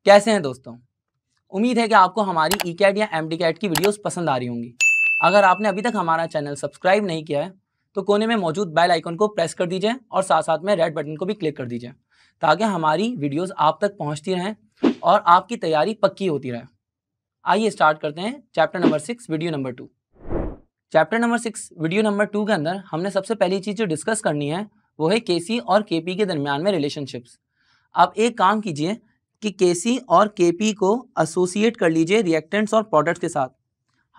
कैसे हैं दोस्तों? उम्मीद है कि आपको हमारी ई-कैट या एमडी-कैट की वीडियोस पसंद आ रही होंगी। अगर आपने अभी तक हमारा चैनल सब्सक्राइब नहीं किया है तो कोने में मौजूद बेल आइकन को प्रेस कर दीजिए और साथ साथ में रेड बटन को भी क्लिक कर दीजिए ताकि हमारी वीडियोस आप तक पहुंचती रहें और आपकी तैयारी पक्की होती रहे। आइए स्टार्ट करते हैं chapter number 6 video number 2। Chapter number 6 video number 2 के अंदर हमने सबसे पहली चीज़ जो डिस्कस करनी है वो है केसी और केपी के दरमियान में रिलेशनशिप्स। आप एक काम कीजिए कि केसी और केपी को एसोसिएट कर लीजिए रिएक्टेंट्स और प्रोडक्ट्स के साथ।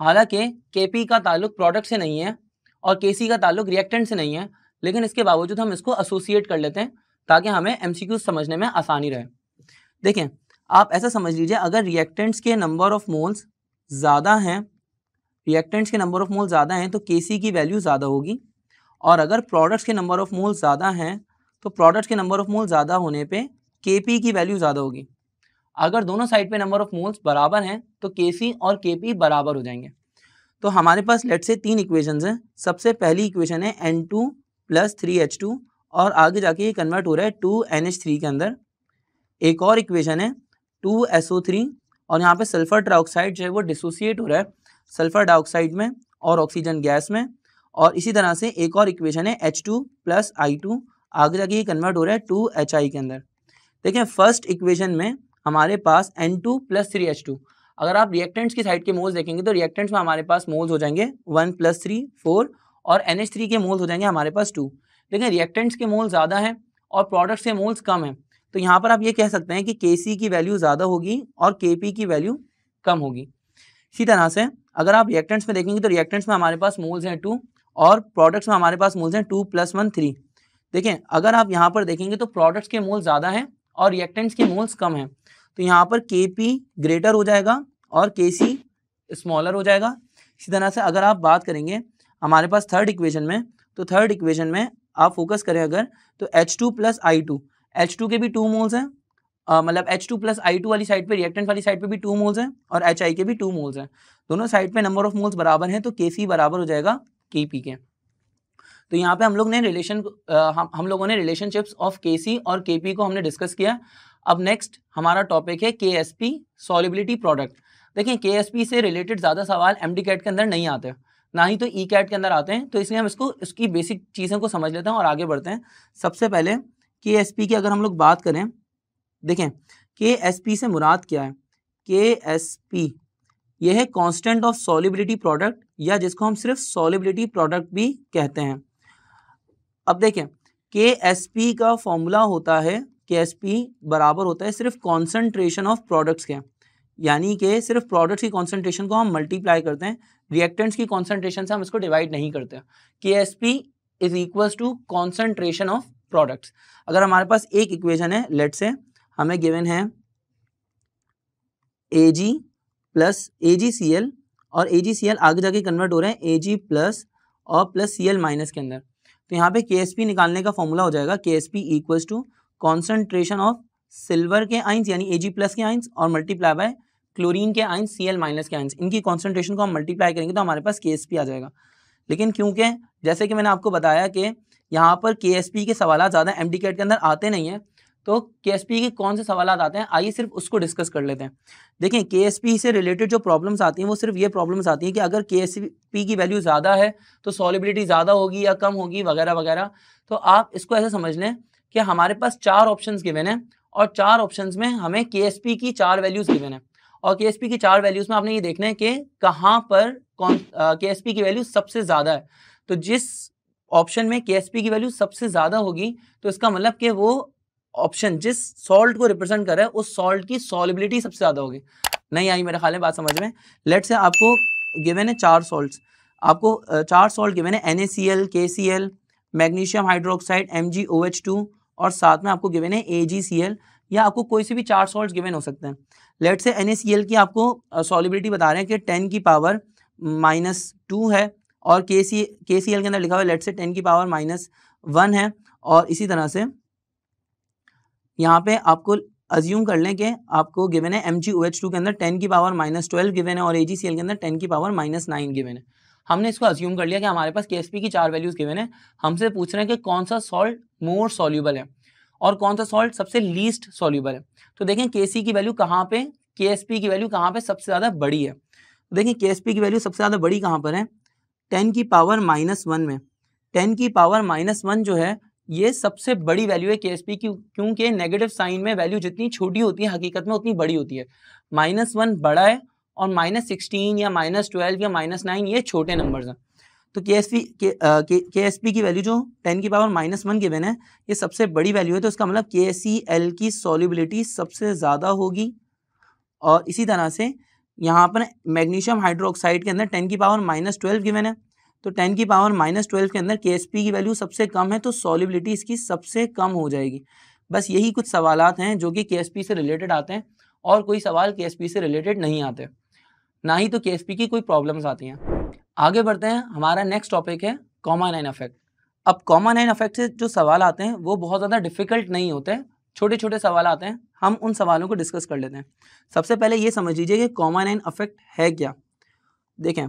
हालांकि केपी का ताल्लुक प्रोडक्ट से नहीं है और केसी का ताल्लुक रिएक्टेंट से नहीं है, लेकिन इसके बावजूद हम इसको एसोसिएट कर लेते हैं ताकि हमें एमसीक्यू समझने में आसानी रहे। देखें, आप ऐसा समझ लीजिए, अगर रिएक्टेंट्स के नंबर ऑफ मोल्स ज़्यादा हैं, रिएक्टेंट्स के नंबर ऑफ मोल ज़्यादा हैं तो केसी की वैल्यू ज़्यादा होगी, और अगर प्रोडक्ट्स के नंबर ऑफ मोल ज़्यादा हैं तो प्रोडक्ट्स के नंबर ऑफ मोल ज़्यादा होने पे केपी की वैल्यू ज़्यादा होगी। अगर दोनों साइड पे नंबर ऑफ मोल्स बराबर हैं तो केसी और केपी बराबर हो जाएंगे। तो हमारे पास लेट से 3 इक्वेशंस हैं। सबसे पहली इक्वेशन है N2 + 3H2 और आगे जाके ये कन्वर्ट हो रहा है 2NH3 के अंदर। एक और इक्वेशन है 2SO3 और यहाँ पे सल्फर ट्राइऑक्साइड जो है वो डिसोसिएट हो रहा है सल्फर डाइऑक्साइड में और ऑक्सीजन गैस में। और इसी तरह से एक और इक्वेशन है H2 + I2, आगे जाके ये कन्वर्ट हो रहा है 2HI के अंदर। देखिए, फर्स्ट इक्वेशन में हमारे पास N2 + 3H2, अगर आप रिएक्टेंट्स की साइड के मोल्स देखेंगे तो रिएक्टेंट्स में हमारे पास मोल्स हो जाएंगे 1 + 3 4 और NH3 के मोल्स हो जाएंगे हमारे पास 2। लेकिन रिएक्टेंट्स के मोल्स ज़्यादा हैं और प्रोडक्ट्स के मोल्स कम हैं, तो यहाँ पर आप ये कह सकते हैं कि केसी की वैल्यू ज़्यादा होगी और केपी की वैल्यू कम होगी। इसी तरह से अगर आप रिएक्टेंट्स में देखेंगे तो रिएक्टेंट्स में हमारे पास मोल्स हैं 2 और प्रोडक्ट्स में हमारे पास मोल्स हैं 2 + 1 3। देखें, अगर आप यहाँ पर देखेंगे तो प्रोडक्ट्स के मोल्स ज़्यादा हैं और रिएक्टेंट्स के मोल्स कम हैं, तो यहाँ पर केपी ग्रेटर हो जाएगा और केसी स्मॉलर हो जाएगा। इसी तरह से अगर आप बात करेंगे हमारे पास थर्ड इक्वेशन में, तो थर्ड इक्वेशन में आप फोकस करें अगर तो H2 + I2, H2 के भी 2 मोल्स हैं, मतलब H2 + I2 वाली साइड पे, रिएक्टेंट वाली साइड पे भी 2 मोल्स हैं और HI के भी 2 मोल्स हैं। दोनों साइड पे नंबर ऑफ मोल्स बराबर हैं तो केसी बराबर हो जाएगा केपी के। तो यहाँ पे हम लोगों ने रिलेशनशिप्स ऑफ केसी और केपी को हमने डिस्कस किया। अब नेक्स्ट हमारा टॉपिक है केएसपी सॉल्युबिलिटी प्रोडक्ट। देखिए, केएसपी से रिलेटेड ज़्यादा सवाल एमडी-कैट के अंदर नहीं आते, ना ही तो ई-कैट के अंदर आते हैं, तो इसलिए हम इसकी बेसिक चीज़ों को समझ लेते हैं और आगे बढ़ते हैं। सबसे पहले केएसपी की अगर हम लोग बात करें, देखें केएसपी से मुराद क्या है। केएसपी यह है कांस्टेंट ऑफ सॉल्युबिलिटी प्रोडक्ट, या जिसको हम सिर्फ सॉल्युबिलिटी प्रोडक्ट भी कहते हैं। अब देखें, केएसपी का फॉर्मूला होता है, केएसपी बराबर होता है सिर्फ कॉन्सेंट्रेशन ऑफ प्रोडक्ट्स के, यानी कि सिर्फ प्रोडक्ट्स की कॉन्सेंट्रेशन को हम मल्टीप्लाई करते हैं, रिएक्टेंट्स की कॉन्सेंट्रेशन से हम इसको डिवाइड नहीं करते। KSP is equals to concentration of products. अगर हमारे पास एक इक्वेशन है, लेट से हमें गिवन है Ag + AgCl और AgCl आगे जाके कन्वर्ट हो रहे हैं Ag+ और +Cl- के अंदर, तो यहाँ पे केएसपी निकालने का फॉर्मूला हो जाएगा KSP equals to concentration of silver के आइंस यानी Ag+ के आइंस और मल्टीप्लाई बाय क्लोरीन के आइंस Cl- के आइंस। इनकी कॉन्सेंट्रेशन को हम मल्टीप्लाई करेंगे तो हमारे पास केएसपी आ जाएगा। लेकिन क्योंकि जैसे कि मैंने आपको बताया कि यहाँ पर केएसपी के सवाल ज़्यादा एमडी-कैट के अंदर आते नहीं हैं, तो केएसपी के कौन से सवाल आते हैं, आइए सिर्फ उसको डिस्कस कर लेते हैं। देखें, केएसपी से रिलेटेड जो प्रॉब्लम्स आती हैं वो सिर्फ ये प्रॉब्लम्स आती हैं कि अगर केएसपी की वैल्यू ज़्यादा है तो सॉल्युबिलिटी ज़्यादा होगी या कम होगी वगैरह वगैरह। तो आप इसको ऐसे समझ लें कि हमारे पास 4 ऑप्शंस गिवन हैं और 4 ऑप्शंस में हमें केएसपी की 4 वैल्यूज़ गिवन है, और केएसपी की 4 वैल्यूज़ में आपने ये देखना है कि कहाँ पर केएसपी की वैल्यू सबसे ज़्यादा है। तो जिस ऑप्शन में केएसपी की वैल्यू सबसे ज़्यादा होगी तो इसका मतलब कि वो ऑप्शन जिस सॉल्ट को रिप्रेजेंट कर रहा है उस सॉल्ट की सॉल्युबिलिटी सबसे ज़्यादा होगी। नहीं आई मेरे ख्याल में बात समझ में। लेट से आपको गिवन है 4 सॉल्ट्स, आपको 4 सॉल्ट गिवन है NaCl, KCl, magnesium hydroxide MgOH2 और साथ में आपको गिवन है AgCl, या आपको कोई से भी 4 सॉल्ट्स गिवन हो सकते हैं। लेट से NaCl की आपको सॉल्युबिलिटी बता रहे हैं कि 10 की पावर -2 है और KCl के अंदर लिखा हुआ है लेट से 10 की पावर -1 है। और इसी तरह से यहाँ पे आपको अज्यूम कर लें कि आपको गिवन है MgOH2 के अंदर 10 की पावर -12 गिवन है और AgCl के अंदर 10 की पावर -9 गिवन है। हमने इसको अज्यूम कर लिया कि हमारे पास केएसपी की 4 वैल्यूज़ गिवन है। हमसे पूछ रहे हैं कि कौन सा सॉल्ट मोर सॉल्यूबल है। और कौन सा सॉल्ट सबसे लीस्ट सॉल्यूबल है। तो देखें Kc की वैल्यू कहाँ पे, Ksp की वैल्यू कहाँ पे सबसे ज़्यादा बड़ी है। तो देखें Ksp की वैल्यू सबसे ज़्यादा बड़ी कहाँ पर है, 10 की पावर -1 में। 10 की पावर -1 जो है ये सबसे बड़ी वैल्यू है Ksp की, क्योंकि नेगेटिव साइन में वैल्यू जितनी छोटी होती है हकीकत में उतनी बड़ी होती है। -1 बड़ा है और -16 या -12 या -9 ये छोटे नंबर्स हैं। तो Ksp की वैल्यू जो 10 की पावर -1 गिवन है ये सबसे बड़ी वैल्यू है, तो इसका मतलब KCl की सॉल्युबिलिटी सबसे ज़्यादा होगी। और इसी तरह से यहाँ पर मैग्नीशियम हाइड्रोक्साइड के अंदर 10 की पावर -12 गिवन है, तो 10 की पावर -12 के अंदर Ksp की वैल्यू सबसे कम है, तो सॉल्युबिलिटी इसकी सबसे कम हो जाएगी। बस यही कुछ सवालात हैं जो कि Ksp से रिलेटेड आते हैं, और कोई सवाल Ksp से रिलेटेड नहीं आते, ना ही तो Ksp की कोई प्रॉब्लम्स आती हैं। आगे बढ़ते हैं, हमारा नेक्स्ट टॉपिक है कॉमा 9 इफेक्ट। अब कॉमा 9 इफेक्ट से जो सवाल आते हैं वो बहुत ज़्यादा डिफिकल्ट नहीं होते, छोटे छोटे सवाल आते हैं, हम उन सवालों को डिस्कस कर लेते हैं। सबसे पहले ये समझ लीजिए कि कॉमा 9 इफेक्ट है क्या। देखें,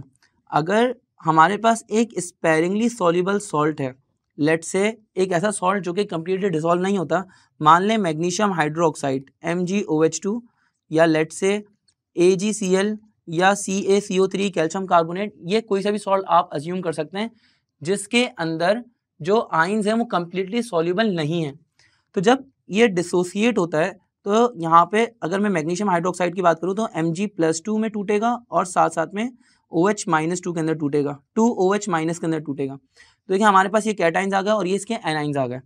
अगर हमारे पास एक स्पेरिंगली सॉल्युबल सॉल्ट है, लेट से एक ऐसा सॉल्ट जो कि कम्प्लीटली डिसॉल्व नहीं होता, मान लें मैग्नीशियम हाइड्रोक्साइड MgOH2 या लेट से AgCl या CaCO3 कैल्शियम कार्बोनेट, ये कोई सा भी सॉल्ट आप अज्यूम कर सकते हैं जिसके अंदर जो आइंस हैं वो कम्प्लीटली सॉल्युबल नहीं है। तो जब ये डिसोसिएट होता है तो यहाँ पे अगर मैं मैग्नीशियम हाइड्रोक्साइड की बात करूँ तो Mg+2 में टूटेगा और साथ साथ में OH-2 के अंदर टूटेगा, 2OH- के अंदर टूटेगा। तो देखिए हमारे पास ये कैटाइंस आ गया और ये इसके एनाइंस आ गए।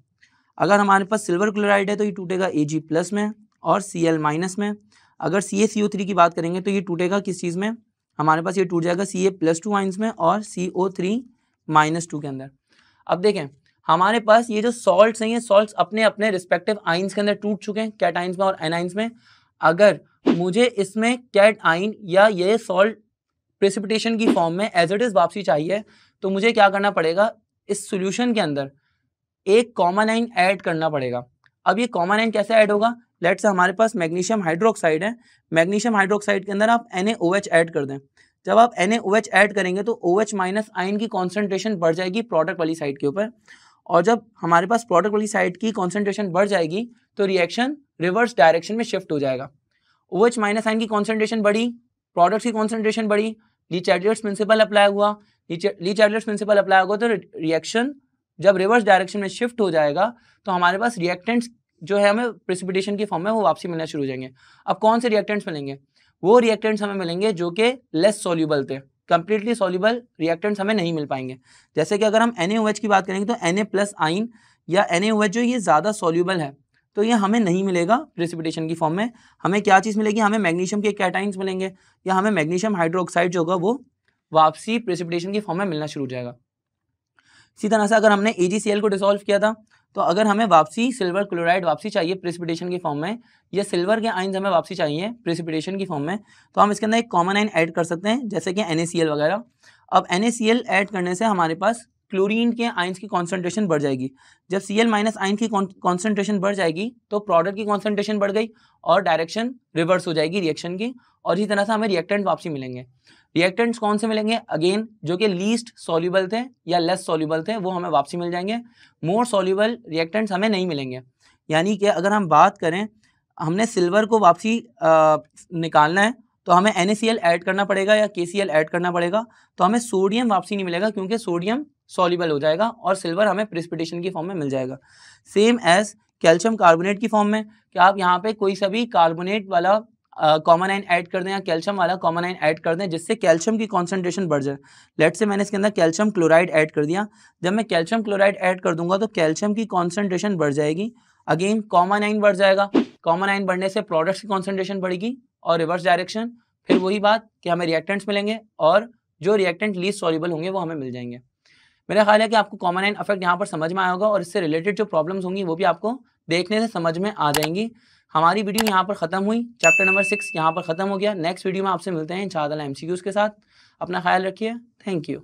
अगर हमारे पास सिल्वर क्लोराइड है तो ये टूटेगा Ag+ में और Cl- में। अगर CaCO3 की बात करेंगे तो ये टूटेगा किस चीज़ में, हमारे पास ये टूट जाएगा Ca+2 आइंस में और CO3-2 के अंदर। अब देखें हमारे पास ये जो सॉल्ट्स हैं ये सॉल्ट्स अपने अपने रिस्पेक्टिव आइंस के अंदर टूट चुके हैं, कैटाइंस में और एनाइंस में। अगर मुझे इसमें कैट आइन या ये सॉल्ट प्रेसिपिटेशन की फॉर्म में एज इट इज़ वापसी चाहिए तो मुझे क्या करना पड़ेगा, इस सॉल्यूशन के अंदर एक कॉमन आइन ऐड करना पड़ेगा। अब ये कॉमन आइन कैसे ऐड होगा, लेट्स से हमारे पास मैग्नीशियम हाइड्रोक्साइड है, मैग्नीशियम हाइड्रोक्साइड के अंदर आप NaOH ऐड कर दें। जब आप NaOH ऐड करेंगे तो OH- आइन की कॉन्सेंट्रेशन बढ़ जाएगी प्रोडक्ट वाली साइड के ऊपर, और जब हमारे पास प्रोडक्ट वाली साइड की कॉन्सेंट्रेशन बढ़ जाएगी तो रिएक्शन रिवर्स डायरेक्शन में शिफ्ट हो जाएगा। OH- आइन की कॉन्सेंट्रेशन बढ़ी, प्रोडक्ट की कॉन्सेंट्रेशन बढ़ी, ली चैडलर्स प्रिंसिपल अप्लाई हुआ, ली चैडलर्स प्रिंसिपल अप्लाई होगा तो रिएक्शन जब रिवर्स डायरेक्शन में शिफ्ट हो जाएगा तो हमारे पास रिएक्टेंट्स जो है हमें प्रेसिपिटेशन की फॉर्म में वो वापसी मिलना शुरू हो जाएंगे। अब कौन से रिएक्टेंट्स मिलेंगे, वो रिएक्टेंट्स हमें मिलेंगे जो कि लेस सॉल्युबल थे, कंप्लीटली सॉल्युबल रिएक्टेंट्स हमें नहीं मिल पाएंगे। जैसे कि अगर हम NaOH की बात करेंगे तो Na+ आइन या NaOH जो ये ज़्यादा सॉल्युबल है तो ये हमें नहीं मिलेगा प्रेसिपिटेशन की फॉर्म में। हमें क्या चीज़ मिलेगी, हमें मैग्नीशियम के कैटाइंस मिलेंगे या हमें मैग्नीशियम हाइड्रोक्साइड जो होगा वो वापसी प्रेसिपिटेशन की फॉर्म में मिलना शुरू हो जाएगा। इसी तरह से अगर हमने AgCl को डिसॉल्व किया था तो अगर हमें वापसी सिल्वर क्लोराइड वापसी चाहिए प्रेसिपिटेशन की फॉर्म में, या सिल्वर के आइंस हमें वापसी चाहिए प्रेसिपिटेशन की फॉर्म में, तो हम इसके अंदर एक कॉमन आइन ऐड कर सकते हैं जैसे कि NaCl वगैरह। अब NaCl ऐड करने से हमारे पास क्लोरीन के आइंस की कॉन्सेंट्रेशन बढ़ जाएगी। जब Cl- आइन की कॉन्सेंट्रेशन बढ़ जाएगी तो प्रोडक्ट की कॉन्सेंट्रेशन बढ़ गई और डायरेक्शन रिवर्स हो जाएगी रिएक्शन की, और इसी तरह से हमें रिएक्टेंट वापसी मिलेंगे। रिएक्टेंट्स कौन से मिलेंगे, अगेन जो कि लीस्ट सॉल्युबल थे या लेस सॉल्युबल थे वो हमें वापसी मिल जाएंगे। मोर सॉल्युबल रिएक्टेंट्स हमें नहीं मिलेंगे। यानी कि अगर हम बात करें हमने सिल्वर को वापसी निकालना है तो हमें NaCl ऐड करना पड़ेगा या KCl ऐड करना पड़ेगा, तो हमें सोडियम वापसी नहीं मिलेगा क्योंकि सोडियम सॉल्युबल हो जाएगा और सिल्वर हमें प्रेसिपिटेशन की फॉर्म में मिल जाएगा। सेम एज कैल्शियम कार्बोनेट की फॉर्म में कि आप यहाँ पे कोई सा भी कार्बोनेट वाला कॉमन आइन ऐड कर दें या कैल्शियम वाला कॉमन आइन ऐड कर दें जिससे कैल्शियम की कॉन्सेंट्रेशन बढ़ जाए। लेट से मैंने इसके अंदर कैल्शियम क्लोराइड ऐड कर दिया, जब मैं कैल्शियम क्लोराइड ऐड कर दूंगा तो कैल्शियम की कॉन्सेंट्रेशन बढ़ जाएगी, अगेन कॉमन आइन बढ़ जाएगा, कॉमन आइन बढ़ने से प्रोडक्ट्स की कॉन्सेंट्रेशन बढ़ेगी और रिवर्स डायरेक्शन, फिर वही बात कि हमें रिएक्टेंट्स मिलेंगे और जो रिएक्टेंट लीस्ट सॉल्युबल होंगे वो हमें मिल जाएंगे। मेरा ख्याल है कि आपको कॉमन आइन इफेक्ट यहाँ पर समझ में आया होगा और इससे रिलेटेड जो प्रॉब्लम्स होंगी वो भी आपको देखने से समझ में आ जाएंगी। हमारी वीडियो यहाँ पर खत्म हुई, चैप्टर नंबर 6 यहाँ पर खत्म हो गया। नेक्स्ट वीडियो में आपसे मिलते हैं इंशाअल्लाह MCQs के साथ। अपना ख्याल रखिए, थैंक यू।